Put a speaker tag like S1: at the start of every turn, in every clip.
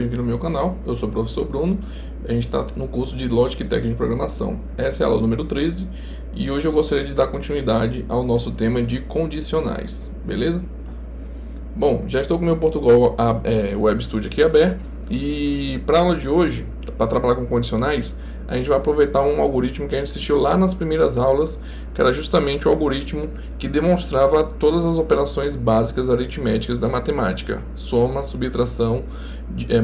S1: Bem-vindo ao meu canal, eu sou o professor Bruno, a gente está no curso de Lógica e Técnica de Programação. Essa é a aula número 13 e hoje eu gostaria de dar continuidade ao nosso tema de condicionais, beleza? Bom, já estou com o meu Portugal Web Studio aqui aberto e para a aula de hoje, para trabalhar com condicionais, a gente vai aproveitar um algoritmo que a gente assistiu lá nas primeiras aulas, que era justamente o algoritmo que demonstrava todas as operações básicas aritméticas da matemática: soma, subtração,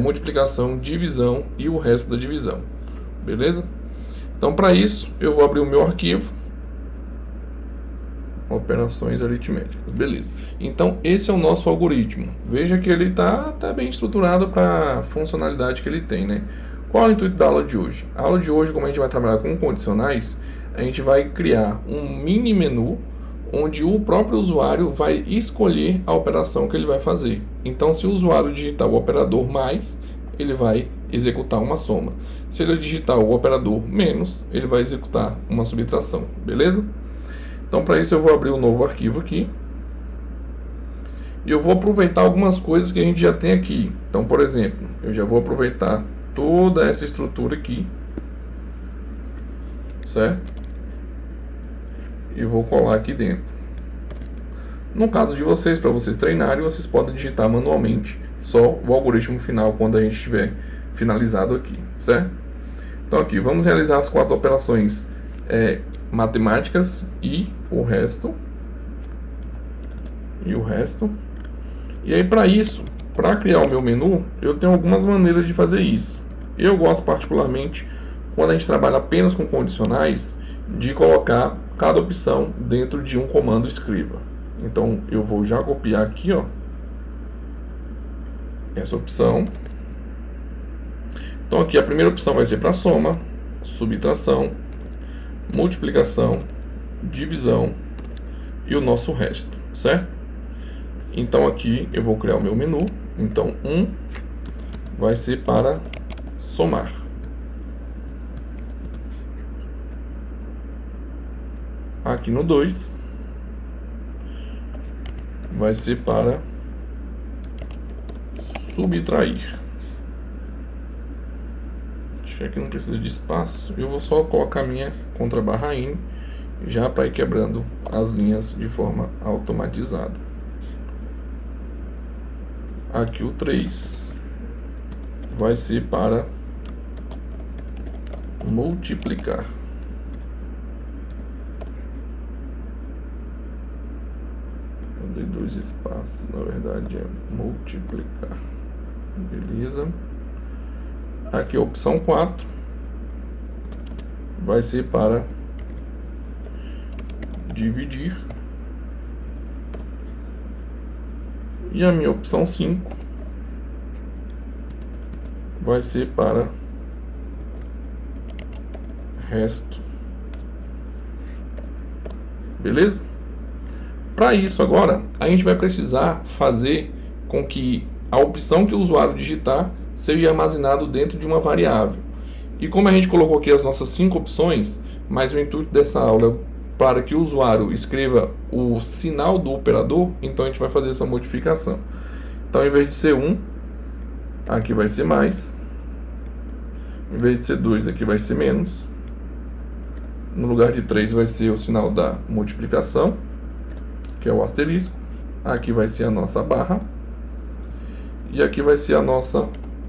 S1: multiplicação, divisão e o resto da divisão. Beleza? Então, para isso, eu vou abrir o meu arquivo. Operações aritméticas, beleza. Então, esse é o nosso algoritmo. Veja que ele está bem estruturado para a funcionalidade que ele tem, né? Qual é o intuito da aula de hoje? A aula de hoje, como a gente vai trabalhar com condicionais, a gente vai criar um mini menu onde o próprio usuário vai escolher a operação que ele vai fazer. Então, se o usuário digitar o operador mais, ele vai executar uma soma. Se ele digitar o operador menos, ele vai executar uma subtração, beleza? Então, para isso, eu vou abrir um novo arquivo aqui. E eu vou aproveitar algumas coisas que a gente já tem aqui. Então, por exemplo, eu já vou aproveitar toda essa estrutura aqui, certo? E vou colar aqui dentro. No caso de vocês, para vocês treinarem, vocês podem digitar manualmente só o algoritmo final quando a gente estiver finalizado aqui, certo? Então aqui, vamos realizar as 4 operações matemáticas e o resto. E aí, para isso, para criar o meu menu, eu tenho algumas maneiras de fazer isso. Eu gosto particularmente, quando a gente trabalha apenas com condicionais, de colocar cada opção dentro de um comando escriva. Então eu vou já copiar aqui, ó, essa opção. Então aqui a primeira opção vai ser para soma, subtração, multiplicação, divisão e o nosso resto, certo? Então aqui eu vou criar o meu menu. Então 1 vai ser para somar. Aqui no 2 vai ser para subtrair. Acho que aqui não precisa de espaço. Eu vou só colocar minha contrabarra in já para ir quebrando as linhas de forma automatizada. Aqui o 3 vai ser para multiplicar. Eu dei 2 espaços, na verdade é multiplicar. Beleza. Aqui a opção 4 vai ser para dividir. E a minha opção 5 vai ser para resto. Beleza? Para isso agora, a gente vai precisar fazer com que a opção que o usuário digitar seja armazenado dentro de uma variável. E como a gente colocou aqui as nossas 5 opções, mas o intuito dessa aula é para que o usuário escreva o sinal do operador, então a gente vai fazer essa modificação. Então, em vez de ser 1, aqui vai ser mais. Em vez de ser 2, aqui vai ser menos. No lugar de 3 vai ser o sinal da multiplicação, que é o asterisco. Aqui vai ser a nossa barra. E aqui vai ser a nossa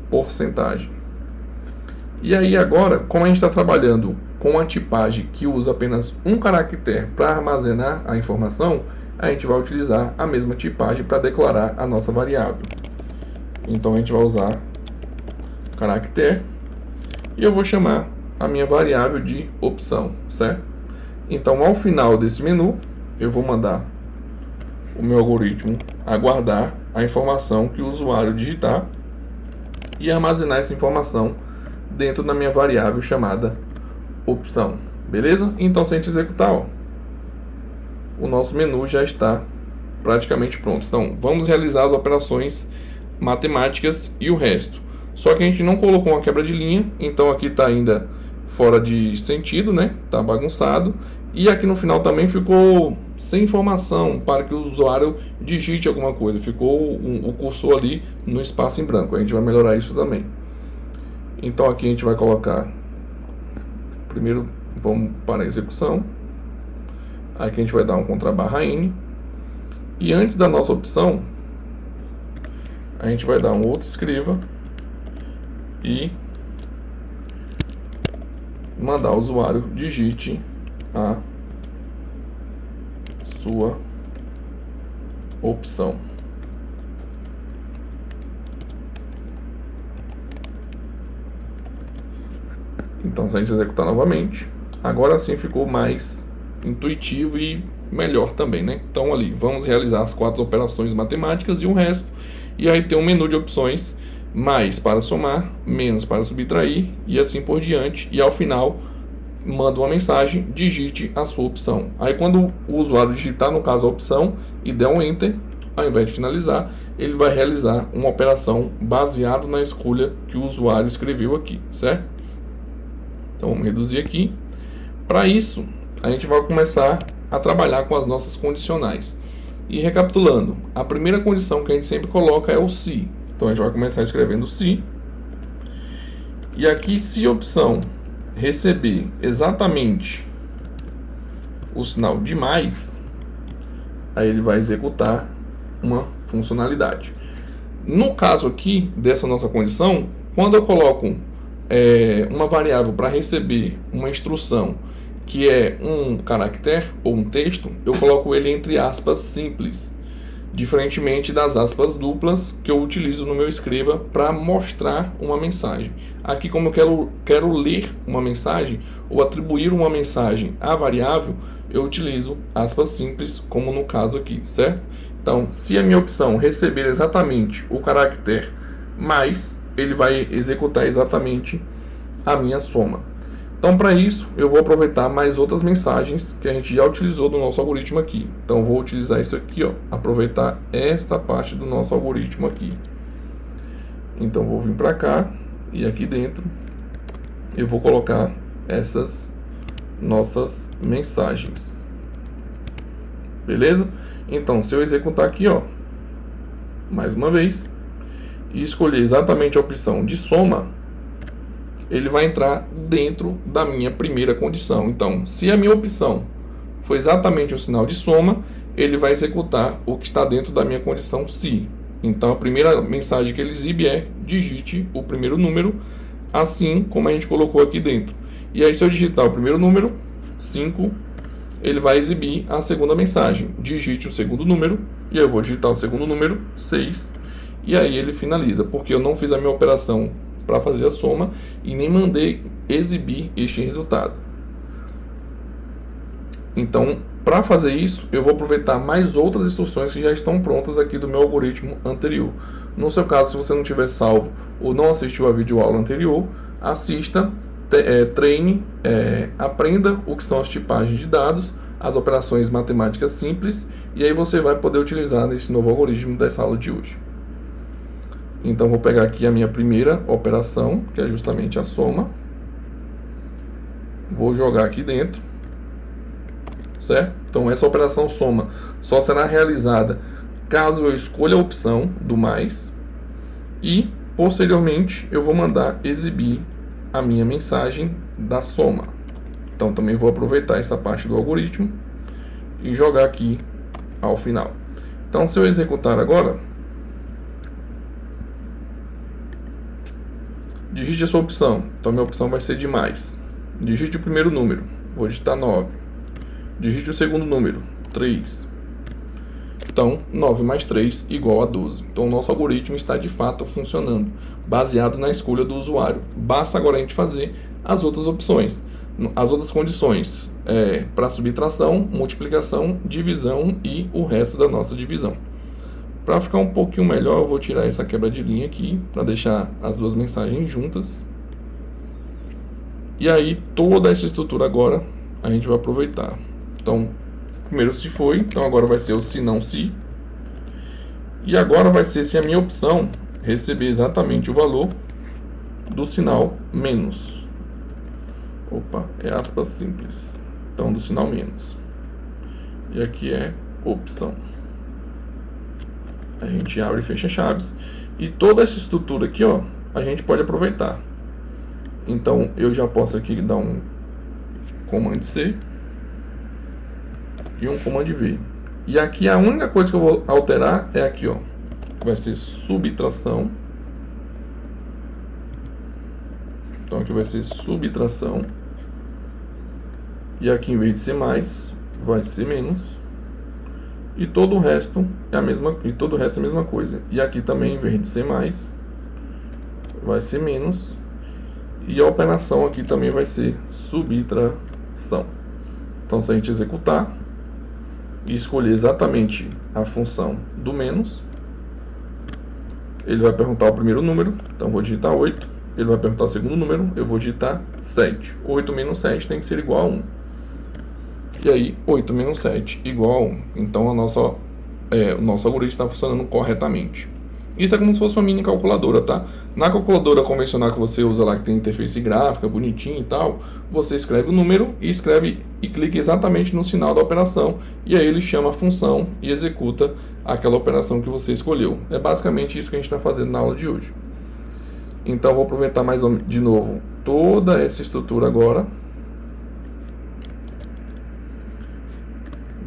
S1: porcentagem. E aí agora, como a gente está trabalhando com uma tipagem que usa apenas um caractere para armazenar a informação, a gente vai utilizar a mesma tipagem para declarar a nossa variável. Então a gente vai usar caractere e eu vou chamar a minha variável de opção, certo? Então ao final desse menu, eu vou mandar o meu algoritmo aguardar a informação que o usuário digitar e armazenar essa informação dentro da minha variável chamada opção, beleza? Então, se a gente executar, ó, o nosso menu já está praticamente pronto. Então, vamos realizar as operações matemáticas e o resto. Só que a gente não colocou uma quebra de linha, então aqui está ainda fora de sentido, né? Tá bagunçado. E aqui no final também ficou sem informação para que o usuário digite alguma coisa. Ficou o cursor ali no espaço em branco. A gente vai melhorar isso também. Então aqui a gente vai colocar, primeiro vamos para a execução. Aqui a gente vai dar um contrabarra N. E antes da nossa opção, a gente vai dar um outro escreva e mandar o usuário digite a sua opção. Então, se a gente executar novamente, agora sim ficou mais intuitivo e melhor também, né? Então, ali, vamos realizar as 4 operações matemáticas e o resto. E aí tem um menu de opções, mais para somar, menos para subtrair e assim por diante. E ao final, manda uma mensagem, digite a sua opção. Aí quando o usuário digitar, no caso, a opção e der um Enter, ao invés de finalizar, ele vai realizar uma operação baseada na escolha que o usuário escreveu aqui, certo? Então vamos reduzir aqui. Para isso, a gente vai começar a trabalhar com as nossas condicionais. E recapitulando, a primeira condição que a gente sempre coloca é o se. Então a gente vai começar escrevendo se. E aqui, se a opção receber exatamente o sinal de mais, aí ele vai executar uma funcionalidade. No caso aqui dessa nossa condição, quando eu coloco uma variável para receber uma instrução que é um caractere ou um texto, eu coloco ele entre aspas simples, diferentemente das aspas duplas que eu utilizo no meu escreva para mostrar uma mensagem. Aqui, como eu quero ler uma mensagem ou atribuir uma mensagem à variável, eu utilizo aspas simples, como no caso aqui, certo? Então, se a minha opção receber exatamente o caractere mais, ele vai executar exatamente a minha soma. Então, para isso, eu vou aproveitar mais outras mensagens que a gente já utilizou do nosso algoritmo aqui. Então, vou utilizar isso aqui, ó, aproveitar esta parte do nosso algoritmo aqui. Então, vou vir para cá e aqui dentro eu vou colocar essas nossas mensagens. Beleza? Então, se eu executar aqui, ó, mais uma vez, e escolher exatamente a opção de soma, ele vai entrar dentro da minha primeira condição. Então, se a minha opção for exatamente o sinal de soma, ele vai executar o que está dentro da minha condição se. Então, a primeira mensagem que ele exibe é digite o primeiro número, assim como a gente colocou aqui dentro. E aí, se eu digitar o primeiro número, 5, ele vai exibir a segunda mensagem, digite o segundo número, e eu vou digitar o segundo número, 6, e aí ele finaliza, porque eu não fiz a minha operação para fazer a soma e nem mandei exibir este resultado. Então, para fazer isso, eu vou aproveitar mais outras instruções que já estão prontas aqui do meu algoritmo anterior. No seu caso, se você não tiver salvo ou não assistiu a videoaula anterior, assista, treine, aprenda o que são as tipagens de dados, as operações matemáticas simples, e aí você vai poder utilizar nesse novo algoritmo dessa aula de hoje. Então, vou pegar aqui a minha primeira operação, que é justamente a soma. Vou jogar aqui dentro, certo? Então, essa operação soma só será realizada caso eu escolha a opção do mais. E, posteriormente, eu vou mandar exibir a minha mensagem da soma. Então, também vou aproveitar essa parte do algoritmo e jogar aqui ao final. Então, se eu executar agora, digite a sua opção. Então, minha opção vai ser de mais. Digite o primeiro número. Vou digitar 9. Digite o segundo número. 3. Então, 9 mais 3 igual a 12. Então, o nosso algoritmo está de fato funcionando, baseado na escolha do usuário. Basta agora a gente fazer as outras opções. As outras condições para subtração, multiplicação, divisão e o resto da nossa divisão. Para ficar um pouquinho melhor, eu vou tirar essa quebra de linha aqui, para deixar as duas mensagens juntas. E aí, toda essa estrutura agora, a gente vai aproveitar. Então, primeiro se foi, então agora vai ser o se não se. E agora vai ser se a minha opção receber exatamente o valor do sinal menos. Opa, é aspas simples. Então, do sinal menos. E aqui é opção. A gente abre e fecha chaves. E toda essa estrutura aqui, ó, a gente pode aproveitar. Então eu já posso aqui dar um Command C e um Command V. E aqui a única coisa que eu vou alterar é aqui, ó. Vai ser subtração. Então aqui vai ser subtração. E aqui em vez de ser mais, vai ser menos. E todo o resto é a mesma coisa. E aqui também, em vez de ser mais, vai ser menos. E a operação aqui também vai ser subtração. Então se a gente executar e escolher exatamente a função do menos, ele vai perguntar o primeiro número, então eu vou digitar 8. Ele vai perguntar o segundo número, eu vou digitar 7. 8 menos 7 tem que ser igual a 1. E aí, 8 menos 7 igual a 1. Então o nosso algoritmo está funcionando corretamente. Isso é como se fosse uma mini calculadora, tá? Na calculadora convencional que você usa lá, que tem interface gráfica, bonitinho e tal, você escreve o número e clica exatamente no sinal da operação, e aí ele chama a função e executa aquela operação que você escolheu. É basicamente isso que a gente está fazendo na aula de hoje. Então vou aproveitar de novo toda essa estrutura agora.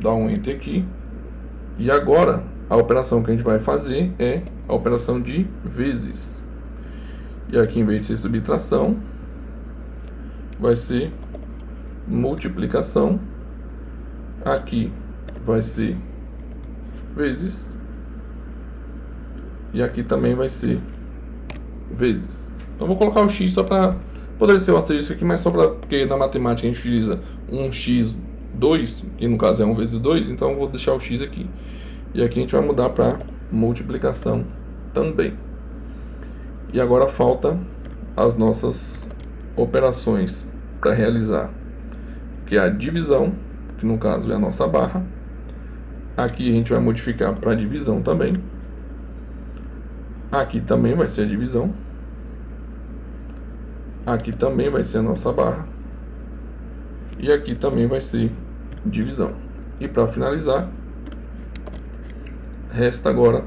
S1: Dá um Enter aqui. E agora a operação que a gente vai fazer é a operação de vezes. E aqui, em vez de ser subtração, vai ser multiplicação. Aqui vai ser vezes. E aqui também vai ser vezes. Então vou colocar o x só para poder ser o asterisco aqui, mas só porque na matemática a gente utiliza 1x2, e no caso é 1 vezes 2, então eu vou deixar o x aqui. E aqui a gente vai mudar para multiplicação também. E agora falta as nossas operações para realizar, que é a divisão, que no caso é a nossa barra. Aqui a gente vai modificar para divisão também. Aqui também vai ser a divisão. Aqui também vai ser a nossa barra. E aqui também vai ser divisão. E para finalizar, resta agora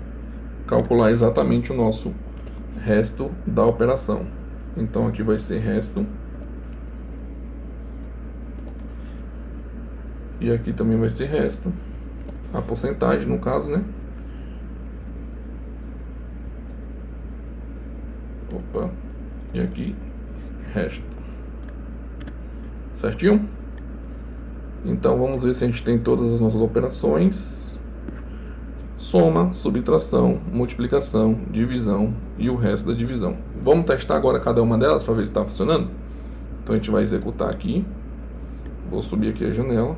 S1: calcular exatamente o nosso resto da operação. Então aqui vai ser resto. E aqui também vai ser resto. A porcentagem, no caso, né? Opa. E aqui, resto. Certinho? Então vamos ver se a gente tem todas as nossas operações. Soma, subtração, multiplicação, divisão e o resto da divisão. Vamos testar agora cada uma delas para ver se está funcionando? Então a gente vai executar aqui. Vou subir aqui a janela.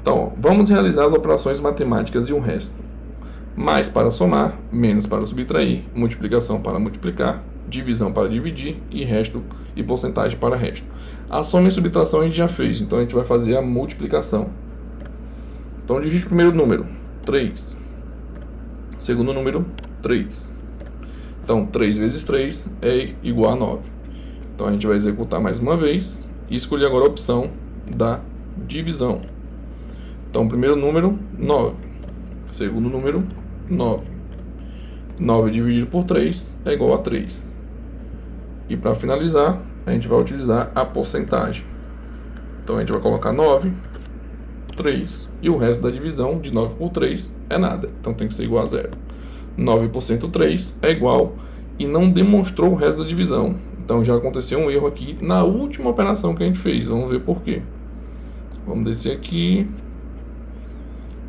S1: Então, vamos realizar as operações matemáticas e o resto. Mais para somar, menos para subtrair, multiplicação para multiplicar, divisão para dividir e resto e porcentagem para resto. A soma e subtração a gente já fez, então a gente vai fazer a multiplicação. Então digite o primeiro número, 3. Segundo número, 3. Então 3 vezes 3 é igual a 9. Então a gente vai executar mais uma vez e escolher agora a opção da divisão. Então primeiro número, 9. Segundo número, 9. 9 dividido por 3 é igual a 3. E para finalizar, a gente vai utilizar a porcentagem. Então a gente vai colocar 9, 3, e o resto da divisão de 9 por 3 é nada. Então tem que ser igual a 0. 9 por 103 é igual, e não demonstrou o resto da divisão. Então já aconteceu um erro aqui na última operação que a gente fez. Vamos ver por quê. Vamos descer aqui.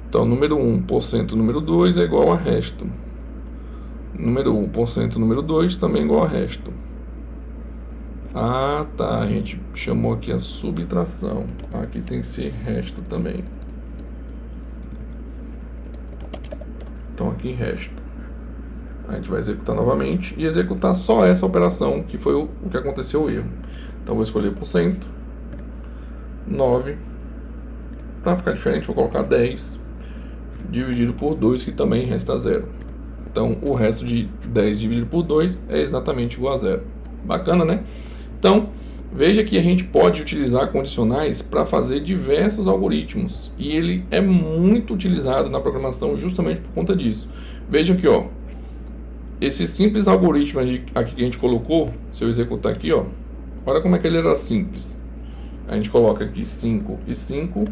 S1: Então número 1 por cento número 2 é igual a resto. Número 1 por cento número 2 também é igual a resto. Ah, tá. A gente chamou aqui a subtração. Aqui tem que ser resto também. Então aqui resto. A gente vai executar novamente e executar só essa operação, que foi o que aconteceu o erro. Então vou escolher por cento. 9. Para ficar diferente, vou colocar 10. Dividido por 2, que também resta 0. Então o resto de 10 dividido por 2 é exatamente igual a 0. Bacana, né? Então, Veja que a gente pode utilizar condicionais para fazer diversos algoritmos, e ele é muito utilizado na programação justamente por conta disso. Veja aqui, ó, esse simples algoritmo aqui que a gente colocou, se eu executar aqui, ó, olha como é que ele era simples. A gente coloca aqui 5 e 5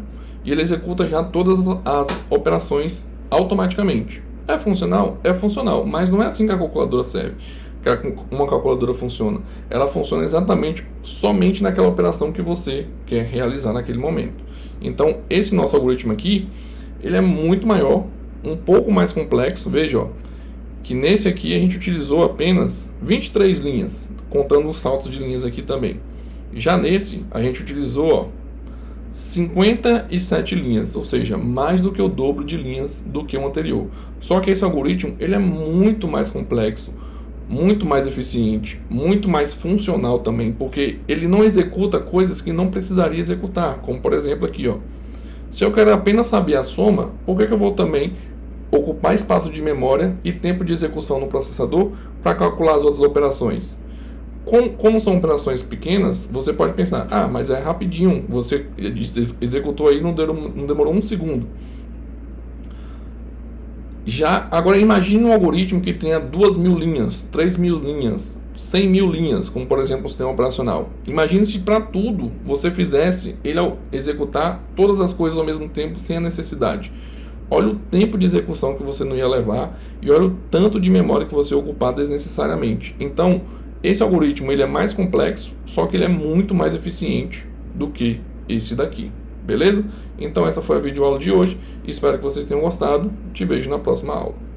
S1: e ele executa já todas as operações automaticamente. É funcional? É funcional, mas não é assim que a calculadora serve. Que uma calculadora funciona. Ela funciona exatamente somente naquela operação que você quer realizar naquele momento. Então, esse nosso algoritmo aqui, ele é muito maior, um pouco mais complexo. Veja, ó, que nesse aqui a gente utilizou apenas 23 linhas, contando os saltos de linhas aqui também. Já nesse, a gente utilizou, ó, 57 linhas, ou seja, mais do que o dobro de linhas do que o anterior. Só que esse algoritmo, ele é muito mais complexo, muito mais eficiente, muito mais funcional também, porque ele não executa coisas que não precisaria executar, como por exemplo aqui, ó. Se eu quero apenas saber a soma, por que eu vou também ocupar espaço de memória e tempo de execução no processador para calcular as outras operações? Como são operações pequenas, você pode pensar, ah, mas é rapidinho, você executou aí, não demorou um segundo. Agora imagine um algoritmo que tenha 2.000 linhas, 3.000 linhas, 100.000 linhas, como por exemplo o sistema operacional. Imagine se para tudo você fizesse ele executar todas as coisas ao mesmo tempo sem a necessidade. Olha o tempo de execução que você não ia levar e olha o tanto de memória que você ia ocupar desnecessariamente. Então, esse algoritmo ele é mais complexo, só que ele é muito mais eficiente do que esse daqui. Beleza? Então essa foi a videoaula de hoje. Espero que vocês tenham gostado. Te vejo na próxima aula.